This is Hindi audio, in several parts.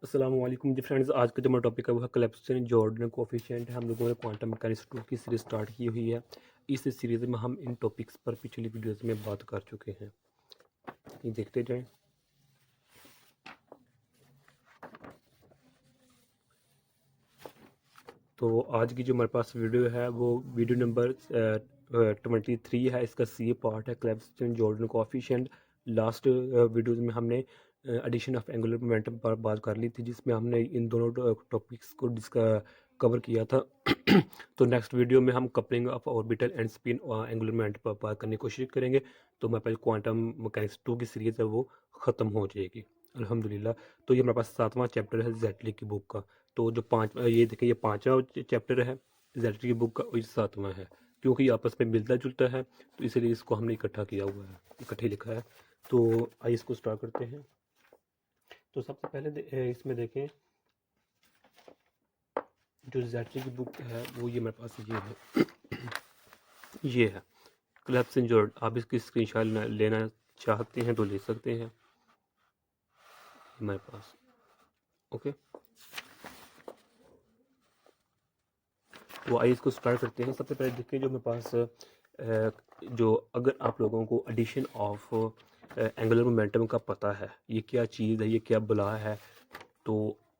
अस्सलाम वालेकुम जी फ्रेंड्स। आज का जो हमारा टॉपिक है वो है क्लेप्सन जॉर्डन कोफिशिएंट। हम लोगों ने क्वांटम मैकेनिक्स 2 की सीरीज़ स्टार्ट की हुई है। इस सीरीज़ में हम इन टॉपिक्स पर पिछली वीडियोस में बात कर चुके हैं। ये देखते जाएं। तो आज की जो हमारे पास वीडियो है वो वीडियो नंबर 23 है। इसका सी पार्ट है क्लेप्सन जॉर्डन कोफिशिएंट। लास्ट वीडियोस में हमने एडिशन ऑफ एंगुलर मोमेंटम पर बात कर ली थी, जिसमें हमने इन दोनों टॉपिक्स को कवर किया था। तो नेक्स्ट वीडियो में हम coupling of orbital and spin angular momentum पर बात करने की कोशिश करेंगे। तो हमारे पास क्वांटम मैकेनिक्स 2 की सीरीज़ है वो ख़त्म हो जाएगी अल्हम्दुलिल्लाह। तो ये हमारे पास 7वां चैप्टर है जेटली की बुक का। तो जो ये देखिए, ये 5वां चैप्टर है जेटली की बुक का और ये 7वां है। क्योंकि ये आपस में मिलता जुलता है तो इसलिए इसको हमने इकट्ठा किया हुआ है, इकट्ठे लिखा है। तो आइए इसको स्टार्ट करते हैं। तो सबसे पहले इसमें देखें, जो जेटली की बुक है वो ये मेरे पास ये है। ये है क्लेप्सन जॉर्डन। आप इसकी स्क्रीनशॉट लेना चाहते हैं तो ले सकते हैं, हमारे पास। ओके, तो आइए इसको स्टार्ट करते हैं। सबसे पहले देखिए, जो मेरे पास जो अगर आप लोगों को एडिशन ऑफ एंगुलर मोमेंटम का पता है, ये क्या चीज़ है, ये क्या बला है, तो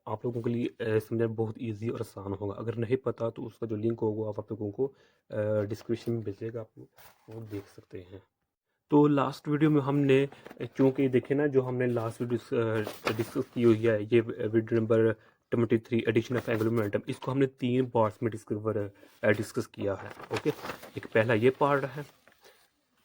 आप लोगों के लिए समझना बहुत इजी और आसान होगा। अगर नहीं पता तो उसका जो लिंक होगा आप लोगों को डिस्क्रिप्शन में मिल जाएगा, आप वो देख सकते हैं। तो लास्ट वीडियो में हमने, चूँकि देखे ना, जो हमने लास्ट वीडियो डिस्कस की हुई है, ये video number 23 addition of angular momentum, इसको हमने 3 पार्ट्स में डिस्कस किया है। ओके, एक पहला ये पार्ट है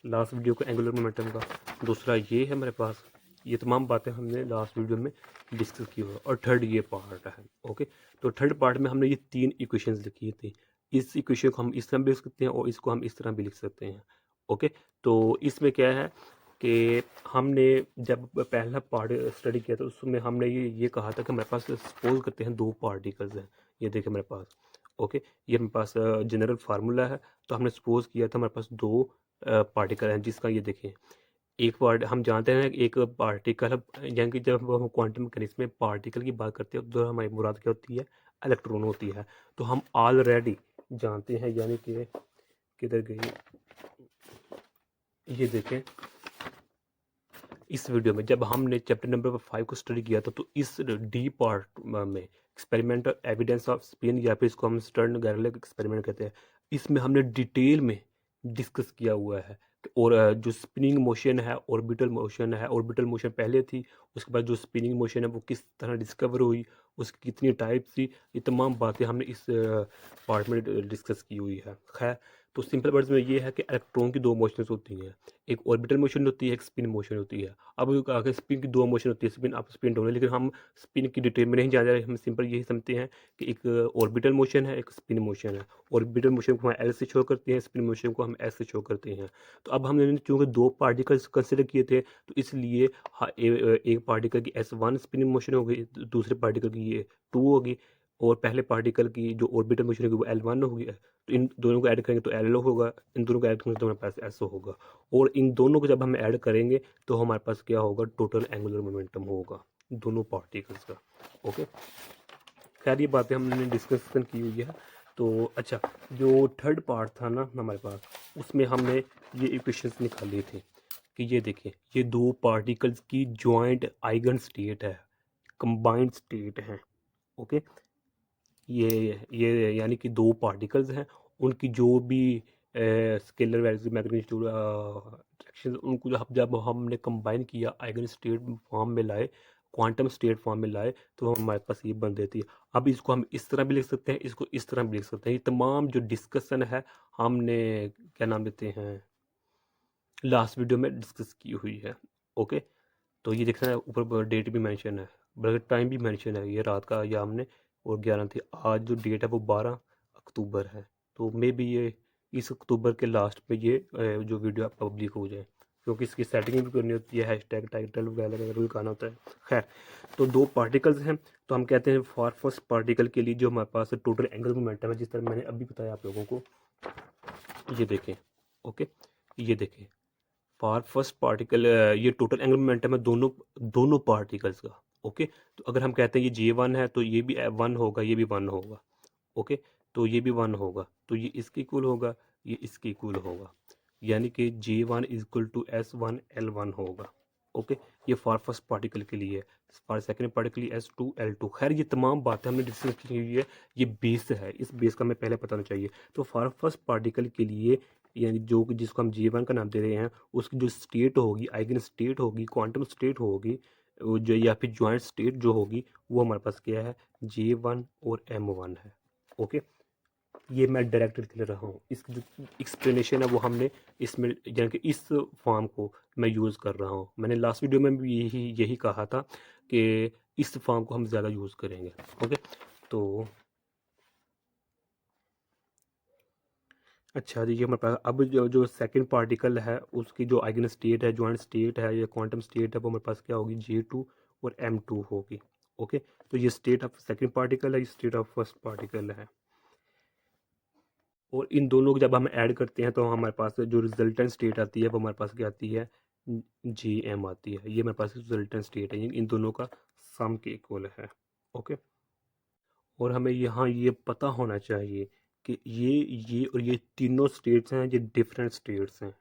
लास्ट वीडियो का एंगुलर मोमेंटम का, दूसरा ये है मेरे पास, ये तमाम बातें हमने लास्ट वीडियो में डिस्कस की हुई है, और थर्ड ये पार्ट है। ओके, तो थर्ड पार्ट में हमने ये 3 इक्वेशंस लिखी थी। इस इक्वेशन को हम इस तरह भी लिख सकते हैं और इसको हम इस तरह भी लिख सकते हैं। ओके, तो इसमें क्या है कि हमने जब पहला पार्ट स्टडी किया था उसमें हमने ये कहा था कि हमारे पास सपोज करते हैं 2 पार्टिकल्स हैं। ये देखिए मेरे पास। ओके, ये मेरे पास जनरल फार्मूला है। तो हमने सपोज किया था हमारे पास 2 पार्टिकल हैं, जिसका ये देखें, एक पार्ट हम जानते हैं कि एक पार्टिकल, यानी कि जब हम क्वांटम मैकेनिक्स में पार्टिकल की बात करते हैं तो हमारी मुराद क्या होती है, इलेक्ट्रॉन होती है। तो हम ऑलरेडी जानते हैं, यानी कि किधर गई, ये देखें, इस वीडियो में जब हमने चैप्टर नंबर 5 को स्टडी किया था, तो इस डी पार्ट में एक्सपेरिमेंटल एविडेंस ऑफ स्पिन, या फिर इसको हम स्टर्न गेरलर एक्सपेरिमेंट कहते हैं, इसमें हमने डिटेल में डिस्कस किया हुआ है। और जो स्पिनिंग मोशन है, ऑर्बिटल मोशन है, ऑर्बिटल मोशन पहले थी, उसके बाद जो स्पिनिंग मोशन है वो किस तरह डिस्कवर हुई, उसकी कितनी टाइप थी, ये तमाम बातें हमने इस पार्ट में डिस्कस की हुई है। खैर, तो सिंपल वर्ड्स में ये है कि इलेक्ट्रॉन की 2 मोशंस होती हैं, एक ऑर्बिटल मोशन होती है, एक स्पिन मोशन होती है। अब आगे स्पिन की 2 मोशन होती है, स्पिन अप स्पिन डाउन, लेकिन हम स्पिन की डिटेल में नहीं जान रहे, हम सिंपल यही समझते हैं कि एक ऑर्बिटल मोशन है, एक स्पिन मोशन है। ऑर्बिटल मोशन को हम एल से शो करते हैं, स्पिन मोशन को हम एस से शो करते हैं। तो अब हमने चूँकि 2 पार्टिकल्स कंसिडर किए थे, तो इसलिए एक पार्टिकल की S1 स्पिनिंग मोशन होगी, दूसरे पार्टिकल की ये 2 होगी, और पहले पार्टिकल की जो ऑर्बिटल मोशन होगी वो L1 होगी। तो इन दोनों को ऐड करेंगे तो L होगा, इन दोनों को ऐड करेंगे तो हमारे पास S होगा, और इन दोनों को जब हम ऐड करेंगे तो हमारे पास क्या होगा, टोटल एंगुलर मोमेंटम होगा दोनों पार्टिकल्स का। ओके, खैर ये बातें हमने डिस्कशन की हुई है। तो अच्छा, जो थर्ड पार्ट था ना हमारे पास, उसमें हमने ये इक्वेशंस निकाली थी कि ये देखिए, ये 2 पार्टिकल्स की जॉइंट आइगन स्टेट है, कंबाइंड स्टेट है। ओके, ये यानी कि 2 पार्टिकल्स हैं, उनकी जो भी स्केलर वैल्यूज, मैग्नीट्यूड, अट्रैक्शन, उनको जब हमने कंबाइन किया, आइगन स्टेट फॉर्म में लाए, क्वांटम स्टेट फॉर्म में लाए, तो हमारे पास ये बन देती है। अब इसको हम इस तरह भी लिख सकते हैं, इसको इस तरह भी लिख सकते हैं। ये तमाम जो डिस्कशन है हमने, क्या नाम देते हैं, लास्ट वीडियो में डिस्कस की हुई है। ओके, तो ये देखना है, ऊपर डेट भी मेंशन है, बल्कि टाइम भी मेंशन है, ये रात का या हमने, और 11 थी। आज जो डेट है वो 12 अक्टूबर है। तो मे बी ये इस अक्टूबर के लास्ट पे ये जो वीडियो पब्लिक हो जाए, क्योंकि इसकी सेटिंग भी करनी होती है, हैशटैग टाइटल वगैरह वगैरह भी लगाना होता है। खैर, तो 2 पार्टिकल्स हैं। तो हम कहते हैं फॉर फर्स्ट पार्टिकल के लिए जो हमारे पास टोटल एंगल मोमेंटम है, जिस तरह मैंने अभी बताया आप लोगों को, ये देखें। ओके, ये देखें, फॉर फर्स्ट पार्टिकल, ये टोटल एंगुलर मोमेंटम है दोनों दोनों पार्टिकल्स का। ओके, तो अगर हम कहते हैं ये J1 है तो ये भी 1 होगा, ये भी 1 होगा। ओके, तो ये भी 1 होगा, तो ये इसके इक्वल होगा, ये इसके इक्वल होगा, यानी कि J1 is equal to S1 L1 होगा। ओके, ये फॉर फर्स्ट पार्टिकल के लिए, फॉर सेकंड पार्टिकल के लिए S2 L2। खैर ये तमाम बातें हमने डिस्कस की हुई है, ये बेस है, इस बेस का हमें पहले पता होना चाहिए। तो फॉर फर्स्ट पार्टिकल के लिए, यानी जो जिसको हम J1 का नाम दे रहे हैं, उसकी जो स्टेट होगी, आइगन स्टेट होगी, क्वांटम स्टेट होगी, वो जो या फिर ज्वाइंट स्टेट जो होगी, वो हमारे पास क्या है, J1 और M1 है। ओके, ये मैं डायरेक्ट लिख ले रहा हूँ, इसकी जो एक्सप्लेनेशन है वो हमने इसमें, यानी कि इस फॉर्म को मैं यूज़ कर रहा हूँ। मैंने लास्ट वीडियो में भी यही यही कहा था कि इस फॉर्म को हम ज़्यादा यूज़ करेंगे। ओके, तो अच्छा जी, ये हमारे पास अब जो सेकंड पार्टिकल है उसकी जो आइगन स्टेट है, ज्वाइंट स्टेट है या क्वांटम स्टेट है, वो हमारे पास क्या होगी, J2 और M2 होगी। ओके, तो ये स्टेट ऑफ सेकंड पार्टिकल है, ये स्टेट ऑफ फर्स्ट पार्टिकल है, और इन दोनों को जब हम ऐड करते हैं तो हमारे पास जो रिजल्टेंट स्टेट आती है वो हमारे पास क्या आती है, Gm आती है। ये हमारे पास रिजल्टेंट स्टेट है, इन दोनों का सम के इक्वल है। ओके, और हमें यहाँ ये पता होना चाहिए कि ये और ये तीनों स्टेट्स हैं, ये डिफरेंट स्टेट्स हैं।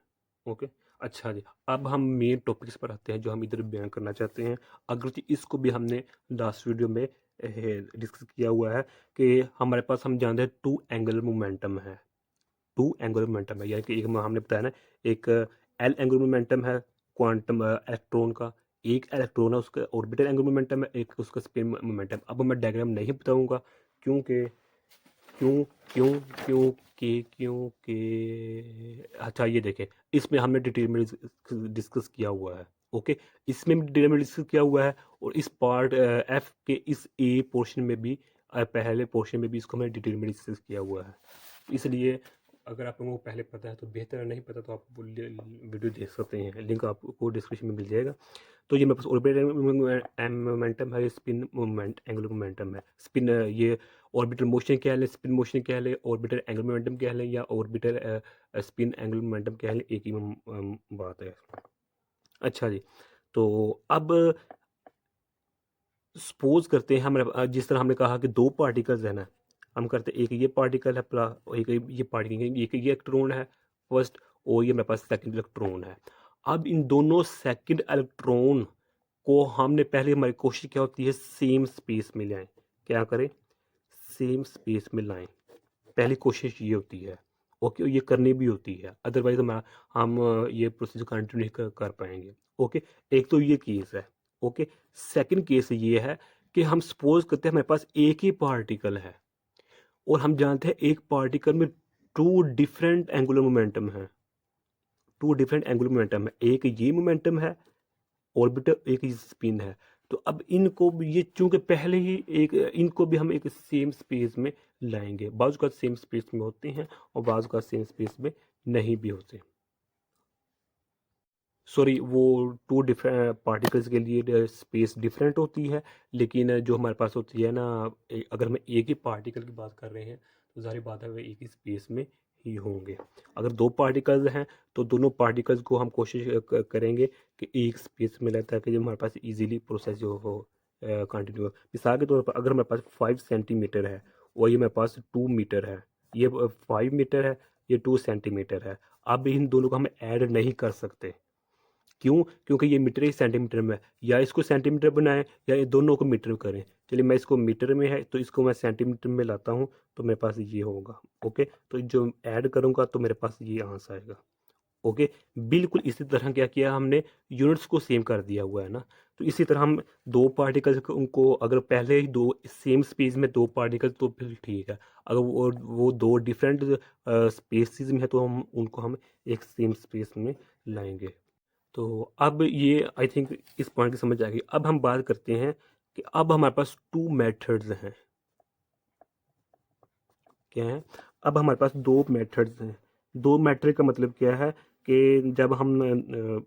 ओके, अच्छा जी, अब हम मेन टॉपिक्स पर आते हैं जो हम इधर बयान करना चाहते हैं। अगर इसको भी हमने लास्ट वीडियो में डिस्कस किया हुआ है कि हमारे पास, हम जानते हैं, टू एंगुलर मोमेंटम है, टू एंगुलर मोमेंटम है, यानी कि एक हमने बताया ना, एक एल एंगुलर मोमेंटम है क्वांटम इलेक्ट्रॉन का, एक इलेक्ट्रॉन है उसका ऑर्बिटल एंगुलर मोमेंटम है, एक उसका स्पिन मोमेंटम। अब मैं डायग्राम नहीं बताऊंगा, क्योंकि क्यों क्यों क्योंकि अच्छा ये देखें, इसमें हमने डिटेल में डिस्कस किया हुआ है। ओके, इसमें डिटेल में डिस्कस किया हुआ है, और इस पार्ट एफ के इस ए पोर्शन में भी, पहले पोर्शन में भी इसको हमने डिटेल में डिस्कस किया हुआ है। इसलिए अगर आप लोगों को पहले पता है तो बेहतर है, नहीं पता तो आप वीडियो देख सकते हैं, लिंक आपको डिस्क्रिप्शन में मिल जाएगा। तो ये मेरे पास ऑर्बिटल मोमेंटम है, ये स्पिन मोमेंट एंगुलर मोमेंटम है। स्पिन, ये ऑर्बिटल मोशन कह लें, स्पिन मोशन कह लें, ऑर्बिटल एंगुलर मोमेंटम कह लें, या ऑर्बिटल स्पिन एंगुलर मोमेंटम कह लें, एक ही बात है। अच्छा जी, तो अब सपोज करते हैं हमारे, जिस तरह हमने कहा कि दो पार्टिकल्स है ना, हम करते एक ये पार्टिकल है एक ये पार्टिकल, एक ये इलेक्ट्रॉन है फर्स्ट, और ये मेरे पास सेकंड इलेक्ट्रॉन है। अब इन दोनों सेकंड इलेक्ट्रॉन को हमने, पहले हमारी कोशिश क्या होती है, सेम स्पेस में लाएं। क्या करें, सेम स्पेस में लाएं, पहली कोशिश ये होती है। ओके, ये करनी भी होती है, अदरवाइज हम ये प्रोसेस कंटिन्यू नहीं कर पाएंगे। ओके, एक तो ये केस है। ओके, सेकंड केस ये है कि हम सपोज करते हैं हमारे पास एक ही पार्टिकल है, और हम जानते हैं एक पार्टिकल में टू डिफरेंट एंगुलर मोमेंटम है, टू डिफरेंट एंगुलर मोमेंटम है, एक ये मोमेंटम है ऑर्बिटर, एक ही स्पिन है। तो अब इनको भी, ये चूंकि पहले ही एक, इनको भी हम एक सेम स्पेस में लाएंगे, बाजू का सेम स्पेस में होते हैं और बाजू का सेम स्पेस में नहीं भी होते। सॉरी, वो टू डिफरेंट पार्टिकल्स के लिए स्पेस डिफरेंट होती है, लेकिन जो हमारे पास होती है ना, अगर हम एक ही पार्टिकल की बात कर रहे हैं तो ज़ाहिर बात है वे एक ही स्पेस में ही होंगे। अगर दो पार्टिकल्स हैं तो दोनों पार्टिकल्स को हम कोशिश करेंगे कि एक स्पेस में रहता है, कि जो हमारे पास इजीली प्रोसेस जो हो कंटिन्यू। मिसाल के तौर पर अगर हमारे पास 5 सेंटीमीटर है और ये मेरे पास 2 मीटर है, ये 5 मीटर है, ये 2 सेंटीमीटर है, अब इन दोनों को हम ऐड नहीं कर सकते। क्यों? क्योंकि ये मीटर ही सेंटीमीटर में है, या इसको सेंटीमीटर बनाएं या ये दोनों को मीटर में करें। चलिए, मैं इसको मीटर में है तो इसको मैं सेंटीमीटर में लाता हूँ, तो मेरे पास ये होगा। ओके, तो जो ऐड करूँगा तो मेरे पास ये आंसर आएगा। ओके, बिल्कुल इसी तरह क्या किया हमने, यूनिट्स को सेम कर दिया हुआ है ना। तो इसी तरह हम दो पार्टिकल्स को, उनको अगर पहले ही दो सेम स्पेस में दो पार्टिकल तो फिर ठीक है, अगर वो दो डिफरेंट स्पेसिस में है तो हम उनको हम एक सेम स्पेस में लाएंगे। तो अब ये आई थिंक इस पॉइंट की समझ आ गई। अब हम बात करते हैं कि अब हमारे पास टू मेथड्स हैं। क्या है, अब हमारे पास दो मेथड्स हैं। दो मेथड का मतलब क्या है कि जब हम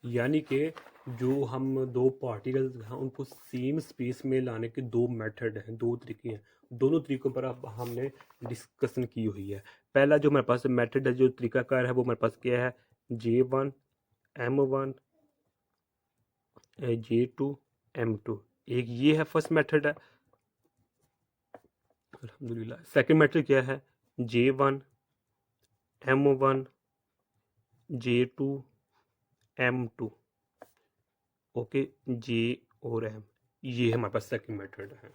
यानी कि जो हम दो पार्टिकल्स हैं उनको सेम स्पेस में लाने के दो मेथड हैं, दो तरीके हैं। दोनों तरीकों पर अब हमने डिस्कशन की हुई है। पहला जो हमारे पास मेथड है, जो तरीकाकार है, वो हमारे पास क्या है, J1 M1 J2 M2, एक ये है फर्स्ट मेथड है अल्हम्दुलिल्लाह। सेकंड मेथड क्या है, J1 M1 J2 M2, okay, J और M, ये हमारे पास सेकंड मेथड है।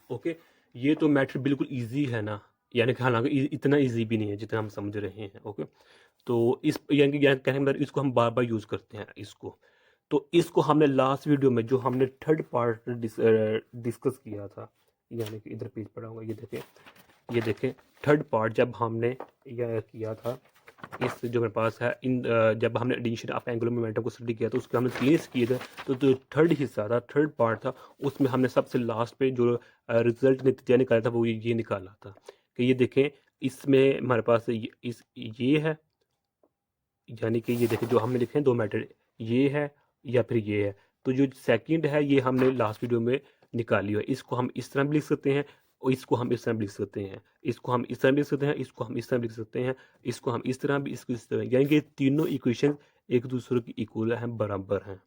ओके, ये तो मेथड बिल्कुल इजी है ना, यानी कि हालांकि इतना इजी भी नहीं है जितना हम समझ रहे हैं। ओके, तो इस यानी कि कहने का मतलब इसको हम बार बार यूज़ करते हैं इसको। तो इसको हमने लास्ट वीडियो में जो हमने थर्ड पार्ट डिस्कस किया था, यानी कि इधर पेज पड़ा हुआ, ये देखें थर्ड पार्ट जब हमने यह किया था, इस जो मेरे पास है इन जब हमने एडिशन ऑफ एंगुलर मोमेंटम को स्टडी किया तो उसके हमने तीन किए थे। तो जो थर्ड हिस्सा था, थर्ड पार्ट था, उसमें हमने सबसे लास्ट पे जो रिजल्ट नतीजा निकाला था वो ये निकाला था कि ये देखें, इसमें हमारे पास ये है, यानी कि ये देखें जो हमने लिखे हैं दो मेथड, ये है या फिर ये है। तो जो सेकंड है ये हमने लास्ट वीडियो में निकाली है। इसको हम इस तरह भी लिख सकते हैं और इसको हम इस तरह भी लिख सकते हैं, इसको हम इस तरह भी लिख सकते हैं, इसको हम इस तरह भी लिख सकते हैं, इसको हम इस तरह भी, इसको इस तरह, यानी कि तीनों इक्वेशन एक दूसरे की इक्वल हैं, बराबर हैं।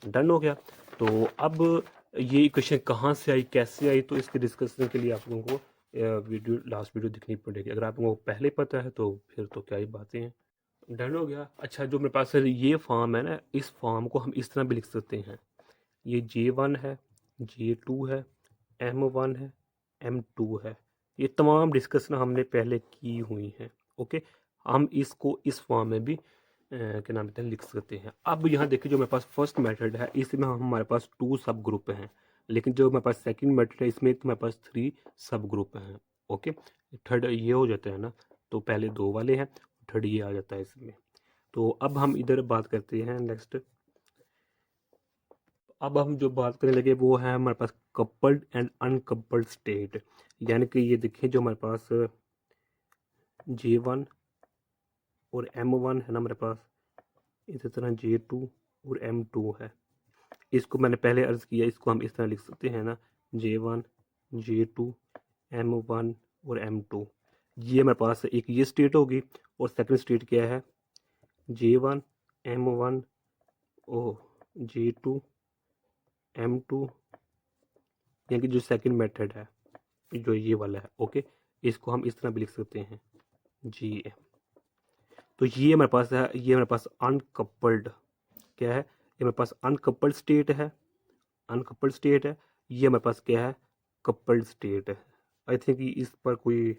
डन हो गया। तो अब ये इक्वेशन कहाँ से आई, कैसे आई, तो इसके डिस्कशन के लिए आप लोगों को वीडियो लास्ट वीडियो दिखनी पड़ेगी। अगर आप लोगों को पहले पता है तो फिर तो क्या ही बातें हैं। डन हो गया। अच्छा, जो मेरे पास ये फॉर्म है ना, इस फॉर्म को हम इस तरह भी लिख सकते हैं, ये J1 है, J2 है, M1 है, M2 है। ये तमाम डिस्कशन हमने पहले की हुई हैं। ओके, हम इसको इस फॉर्म में भी क्या नाम कहते हैं लिख सकते हैं। अब यहाँ देखिए जो मेरे पास फर्स्ट मेथड है इसमें हमारे पास 2 सब ग्रुप हैं, लेकिन जो मेरे पास सेकंड मेथड है इसमें तो मेरे पास 3 सब ग्रुप हैं। ओके, थर्ड ये हो जाता है ना, तो पहले 2 वाले हैं, थर्ड ये आ जाता है इसमें। तो अब हम इधर बात करते हैं नेक्स्ट। अब हम जो बात करने लगे वो है हमारे पास कपल्ड एंड अनकपल्ड स्टेट, यानी कि ये देखिए जो हमारे पास J1 और M1 है ना हमारे पास, इसी तरह J2 और M2 है। इसको मैंने पहले अर्ज किया, इसको हम इस तरह लिख सकते हैं ना, J1 J2 M1 और M2। ये हमारे पास एक ये स्टेट होगी और सेकंड स्टेट क्या है, J1 M1 ओ J2 M2, यानी कि जो सेकंड मेथड है जो ये वाला है। ओके, इसको हम इस तरह भी लिख सकते हैं GM। तो ये हमारे पास है, ये हमारे पास अनकपल्ड क्या है, ये हमारे पास अनकपल्ड स्टेट है, अनकपल्ड स्टेट है। ये हमारे पास क्या है, कपल्ड स्टेट है। आई थिंक इस पर कोई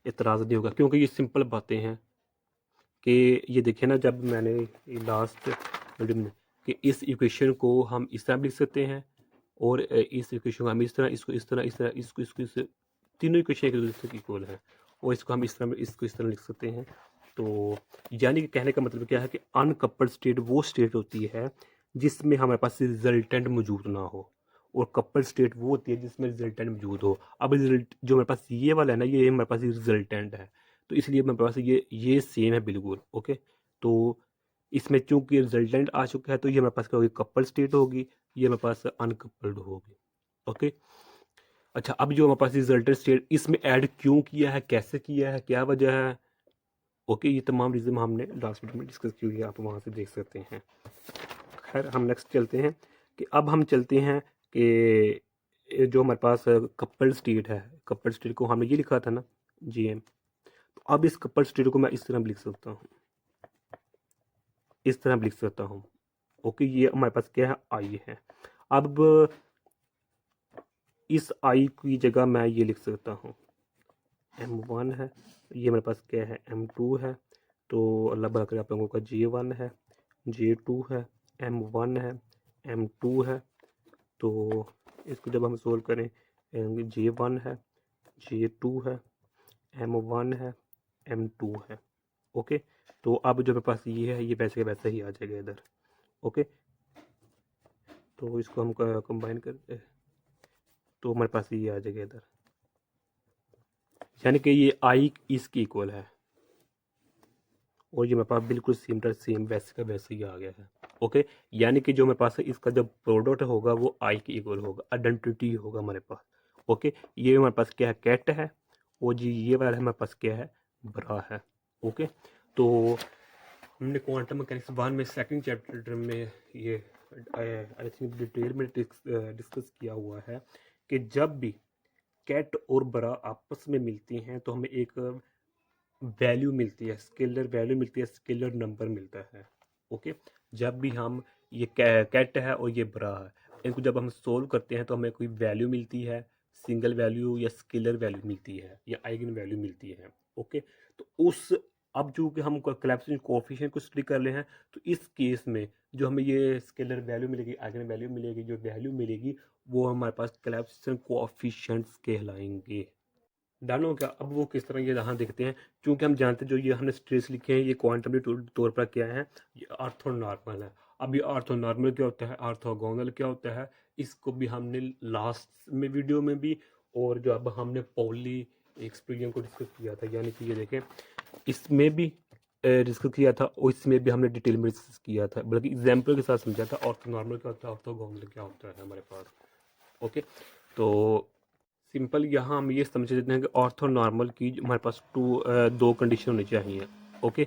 इतराज़ नहीं होगा क्योंकि ये सिंपल बातें हैं कि ये देखें ना, जब मैंने लास्ट वीडियो में कि इस इक्वेशन को हम इस तरह भी लिख सकते हैं और इस इक्वेशन को हम इस तरह, इसको इस तरह, इस तरह, इसको इसको इस तीनों इक्वेशन एक दूसरे की इक्वल है और इसको हम इस तरह, इसको इस तरह लिख सकते हैं। तो यानी कि कहने का मतलब क्या है कि अनकपल्ड स्टेट वो स्टेट होती है जिसमें हमारे पास रिजल्टेंट मौजूद ना हो, और कपल्ड स्टेट वो होती है जिसमें रिजल्टेंट मौजूद हो। अब रिजल्ट जो हमारे पास ये वाला है ना, ये हमारे पास रिजल्टेंट है, तो इसलिए मेरे पास ये सेम है बिल्कुल। ओके, तो इसमें चूंकि रिजल्टेंट आ चुका है तो ये हमारे पास क्या होगी, कपल्ड स्टेट होगी, ये हमारे पास अनकपल्ड होगी। ओके, अच्छा, अब जो हमारे पास रिजल्टेंट स्टेट इसमें ऐड क्यों किया है, कैसे किया है, क्या वजह है, ओके, ये तमाम रीज़न हमने लास्ट वीडियो में डिस्कस की हुई है, आप वहाँ से देख सकते हैं। खैर, हम नेक्स्ट चलते हैं कि अब हम चलते हैं कि जो हमारे पास कपल्ड स्टेट है, कपल्ड स्टेट को हमने ये लिखा था ना GM, तो अब इस कपल्ड स्टेट को मैं इस तरह भी लिख सकता हूँ, इस तरह भी लिख सकता हूँ। ओके, ये हमारे पास क्या है, I है। अब इस I की जगह मैं ये लिख सकता हूँ M1 है, ये मेरे पास क्या है, M2 है। तो अल्लाह भला करे आप लोगों का J1 है, J2 है, M1 है, M2 है। तो इसको जब हम सोल्व करें, J1 है, J2 है, M1 है, M2 है। ओके, तो अब जो मेरे पास ये है, ये वैसे का वैसा ही आ जाएगा इधर। ओके, तो इसको हम कंबाइन करते तो हमारे पास ये आ जाएगा इधर, यानी कि ये I इसकी इक्वल है और ये मेरे पास बिल्कुल सेम वैसे का वैसे ही आ गया है। ओके, यानी कि जो मेरे पास है इसका जब प्रोडक्ट होगा वो I की इक्वल होगा, आइडेंटिटी होगा हमारे पास। ओके, ये हमारे पास क्या है, कैट है, और जी ये वाला हमारे पास क्या है, ब्रा है। ओके, तो हमने क्वांटम मैकेनिक्स 1 में सेकंड चैप्टर में ये आई थिंक डिटेल में डिस्कस किया हुआ है कि जब भी कैट और बरा आपस में मिलती हैं तो हमें एक वैल्यू मिलती है, स्केलर वैल्यू मिलती है, स्केलर नंबर मिलता है। ओके, जब भी हम ये कैट है और ये बरा है, इनको जब हम सोल्व करते हैं तो हमें कोई वैल्यू मिलती है, सिंगल वैल्यू या स्केलर वैल्यू मिलती है या आइगन वैल्यू मिलती है। ओके, तो उस अब जो कि हम कोलेप्सिंग कोएफिशिएंट को स्टडी कर रहे हैं, तो इस केस में जो हमें ये स्केलर वैल्यू मिलेगी, आइगन वैल्यू मिलेगी, जो वैल्यू मिलेगी वो हमारे पास कोलेप्सिंग कोएफिशिएंट्स कहलाएंगे। डन हो गया। अब वो किस तरह ये यहाँ देखते हैं, क्योंकि हम जानते हैं जो ये हमने स्ट्रेस लिखे हैं ये क्वांटम तौर पर क्या है, ये ऑर्थोनॉर्मल है। अब ये ऑर्थोनॉर्मल क्या होता है, ऑर्थोगोनल क्या होता है, इसको भी हमने लास्ट में वीडियो में भी, और जो अब हमने पॉली एक्सपेरिमेंट को डिस्कस किया था, यानी कि ये देखें इसमें भी डिस्कस किया था और इसमें भी हमने डिटेल में डिस्कस किया था, बल्कि एग्जाम्पल के साथ समझा था ऑर्थोनॉर्मल क्या होता है, ऑर्थोगोनल क्या होता है हमारे पास। ओके, तो सिंपल यहाँ हम ये समझ लेते हैं कि ऑर्थोनॉर्मल की हमारे पास दो कंडीशन होनी चाहिए। ओके,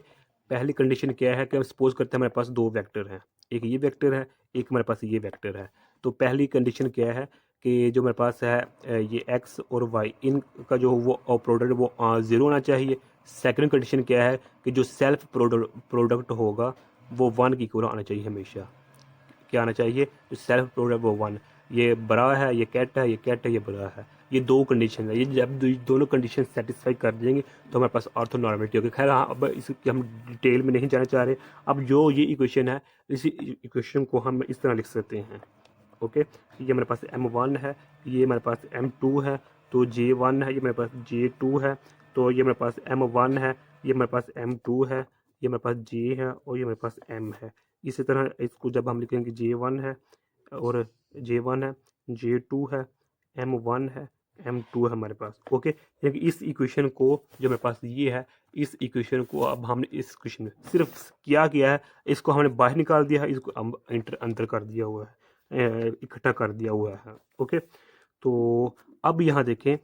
पहली कंडीशन क्या है कि हम सपोज करते हैं हमारे पास दो वेक्टर हैं, एक ये वेक्टर है, एक हमारे पास ये वेक्टर है। तो पहली कंडीशन क्या है कि जो हमारे पास है ये एक्स और वाई, इनका जो वो प्रोडक्ट वो ज़ीरो होना चाहिए। सेकंड कंडीशन क्या है कि जो सेल्फ प्रोडक्ट होगा वो वन की इक्वल आना चाहिए हमेशा। क्या आना चाहिए, जो सेल्फ प्रोडक्ट वो वन। ये बड़ा है, ये कैट है, ये कैट है, ये बड़ा है। ये दो कंडीशन है, ये जब दोनों कंडीशन सेटिस्फाई कर देंगे तो हमारे पास ऑर्थोनॉर्मलिटी होगी। खैर हाँ, अब इसकी हम डिटेल में नहीं जाना चाह रहे। अब जो ये इक्वेशन है, इसी इक्वेशन को हम इस तरह लिख सकते हैं। ओके, ये हमारे पास M1 है, ये हमारे पास M2 है, तो J1 है, ये हमारे पास J2 है, तो ये हमारे पास M1 है, ये हमारे पास M2 है, ये हमारे पास J है और ये हमारे पास M है। इसी तरह इसको जब हम लिखेंगे J1 है और J1 है, J2 है, M1 है, M2 है हमारे पास। ओके, यानी इस इक्वेशन को जो मेरे पास ये है, इस इक्वेशन को अब हमने इस इक्वेशन में सिर्फ क्या किया है, इसको हमने बाहर निकाल दिया है, इसको हम अंतर कर दिया हुआ है, इकट्ठा कर दिया हुआ है। ओके, तो अब यहाँ देखें,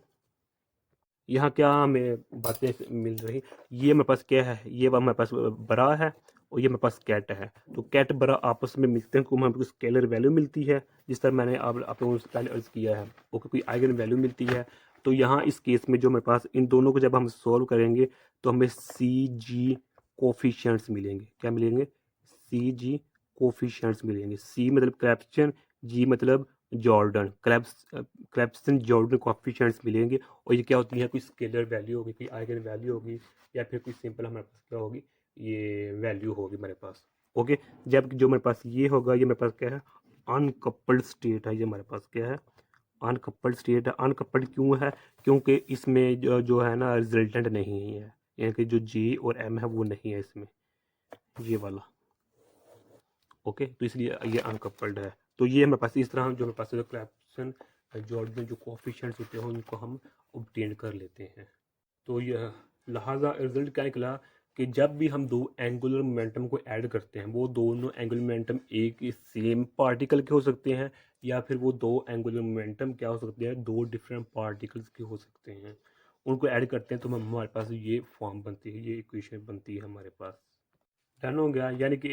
यहाँ क्या हमें बातें मिल रही, ये मेरे पास क्या है, ये हमारे पास बड़ा है और ये मेरे पास कैट है। तो कैट बड़ा आपस में मिलते हैं, हमें स्केलर वैल्यू मिलती है, जिस तरह मैंने आप लोगों से पहले अर्ज किया है। ओके, कोई आइगन वैल्यू मिलती है। तो यहाँ इस केस में जो मेरे पास इन दोनों को जब हम सॉल्व करेंगे तो हमें सी जी कोफिशिएंट्स मिलेंगे। क्या मिलेंगे, सी जी कोफिशिएंट्स मिलेंगे। सी मतलब क्लैप्सन, जी मतलब जॉर्डन, क्लैप्सन जॉर्डन कोफिशिएंट्स मिलेंगे। और ये क्या होती है, कोई स्केलर वैल्यू होगी, कोई आइगन वैल्यू होगी, या फिर कोई सिंपल हमारे पास क्या होगी, ये वैल्यू होगी हमारे पास। ओके, जब जो मेरे पास ये होगा, ये मेरे पास क्या है, अनकपल्ड स्टेट है। ये हमारे पास क्या है, अनकपल्ड स्टेट है। अनकपल्ड क्यों है, क्योंकि इसमें जो है ना रिजल्टेंट नहीं है, यानी कि जो जी और एम है वो नहीं है इसमें, ये वाला। ओके, तो इसलिए ये अनकपल्ड है। तो ये हमारे पास इस तरह जो हमारे पास क्लैप्सन जॉर्डन जो कोफिशिएंट्स होते हैं उनको हम ऑब्टेन कर लेते हैं। तो यह लिहाजा रिजल्ट क्या निकला कि जब भी हम दो एंगुलर मोमेंटम को ऐड करते हैं, वो दोनों एंगुलर मोमेंटम एक ही सेम पार्टिकल के हो सकते हैं, या फिर वो दो एंगुलर मोमेंटम क्या हो सकते हैं, दो डिफरेंट पार्टिकल्स के हो सकते हैं। उनको ऐड करते हैं तो हमारे पास ये फॉर्म बनती है, ये इक्वेशन बनती है हमारे पास। डन हो गया। यानी कि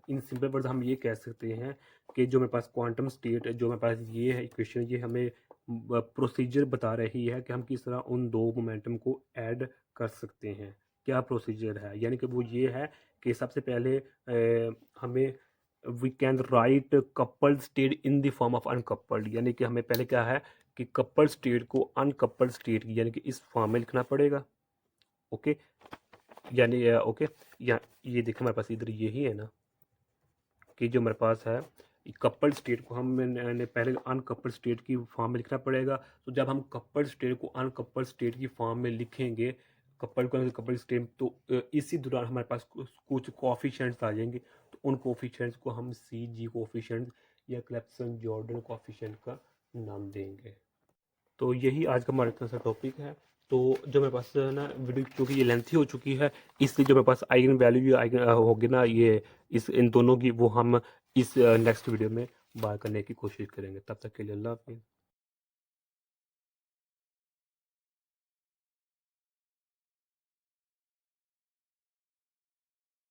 इन सिंपल वर्ड्स हम ये कह सकते हैं कि जो मेरे पास क्वांटम स्टेट, जो मेरे पास ये है इक्वेशन, ये हमें प्रोसीजर बता रही है कि हम किस तरह उन दो मोमेंटम को ऐड कर सकते हैं। क्या प्रोसीजर है, यानी कि वो ये है कि सबसे पहले हमें we can write coupled state in the form of uncoupled, यानी कि हमें पहले क्या है कि कपल्ड स्टेट को अनकपल्ड स्टेट यानी कि इस फॉर्म में लिखना पड़ेगा। ओके, यानी ओके, या ये देखो हमारे पास इधर यही है ना कि जो हमारे पास है कपल्ड स्टेट को हमने पहले अनकपल्ड स्टेट की फॉर्म में लिखना पड़ेगा। तो जब हम कपल्ड स्टेट को अनकपल्ड स्टेट की फॉर्म में लिखेंगे, कपल्ड स्टेट, तो इसी दौरान हमारे पास कुछ कोफिशिएंट्स आ जाएंगे। तो उन कोफिशिएंट्स को हम सी जी कोफिशिएंट्स या क्लैप्सन जॉर्डन कोफिशिएंट का नाम देंगे। तो यही आज का हमारे पास टॉपिक है। तो जो मेरे पास ना वीडियो, क्योंकि ये लेंथी हो चुकी है, इसलिए जो मेरे पास आइगन वैल्यू आइगन होगी ना, ये इस इन दोनों की, वो हम इस नेक्स्ट वीडियो में बात करने की कोशिश करेंगे। तब तक के लिए अल्लाह हाफिज़।